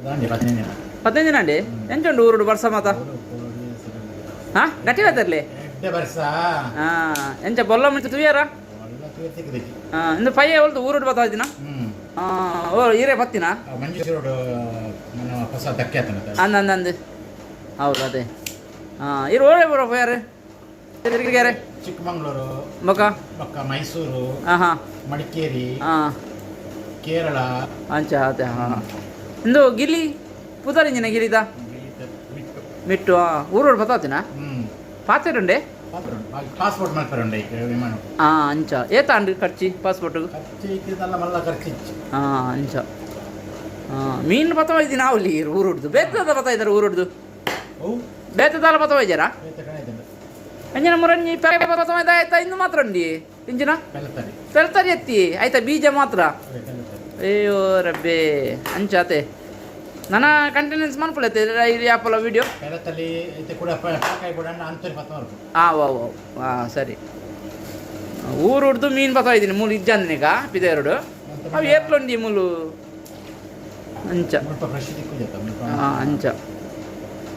15 ದಿನ ಅಂಡಿ ಎಂಚುಂಡು ಊರುಡು ಬರ್ಸ ಮಾತ ಹಾಂ ಗಟ್ಟಿ ಬರ್ತಾರಲಿ ಎಂಚ ಬೊಲ್ಲ ಮುಂಚೆ ತುಯ್ಯಾರ ಇಂದು ಪಯ್ಯ ಹೊಲ್ದು ಊರುಡು ಬರ್ತಾ ಇದ್ದೀನ ಓ ಈರೇ ಬತ್ತಿನ ಅಂದಂದು ಹೌದು ಅದೇ ಇರು ಓಡೇ ಬರೋ ಯಾರು ತಿರುಗಿಯಾರೆ ಚಿಕ್ಕಮಂಗ್ಳೂರು ಮಕ್ಕ ಮೈಸೂರು ಹಾಂ ಮಡಿಕೇರಿ ಕೇರಳ ಅಂಚ ಅದೇ ಹಾಂ ಇಂದು ಗಿಲಿ ಪುದರಿಂಜಿನ ಗಿಲಿದ ಮಿಟ್ಟು ಊರೋಡು ಬತ್ತಾತಿನ ಪಾತ್ರೆಂಡೆ ಪಾಸ್ಪೋರ್ಟ್ ಮಾಡ್ತಾರೆ ವಿಮಾನ ಅಂಚ ಏತ ಅಂಡು ಖರ್ಚಿ ಪಾಸ್ಪೋರ್ಟ್ ಅಂಚ ಮೀನು ಬತ್ತವ ಇದ್ದೀನಿ ನಾವು ಇಲ್ಲಿ ಊರುಡ್ದು ಬೇತದ ಬತ್ತಾ ಇದ್ದಾರೆ ಊರುಡ್ದು ಬೇತದಲ್ಲ ಬತ್ತವ ಇದ್ದಾರಾ ಅಂಜನ ಮುರಂಜಿ ಪೆಲೆ ಬತ್ತವ ಆಯ್ತಾ ಇನ್ನು ಮಾತ್ರ ಉಂಡಿ ಇಂಜಿನ ಪೆಲ್ತರಿ ಎತ್ತಿ ಆಯ್ತಾ ಬೀಜ ಮಾತ್ರ ಅಯ್ಯೋ ರಬ್ಬೆ ಅಂಚಾತೆ ನನ್ನ ಕಂಟೆನೆನ್ಸ್ ಮನ್ಪುಳೈತೆ ಇಲ್ಲಿ ಆಪಲ್ಲ ವಿಡಿಯೋ ಹಾಂ ಸರಿ ಊರು ಹುಡ್ದು ಮೀನು ಬತ್ತಾ ಇದ್ದೀನಿ ಮೂಲು ಇಜ್ಜಂದಿನೀಗ ಪಿದೇರುಡು ಅವು ಏತ್ಲೊಂಡಿ ಮೂಲು ಅಂಚ ಅಂಚ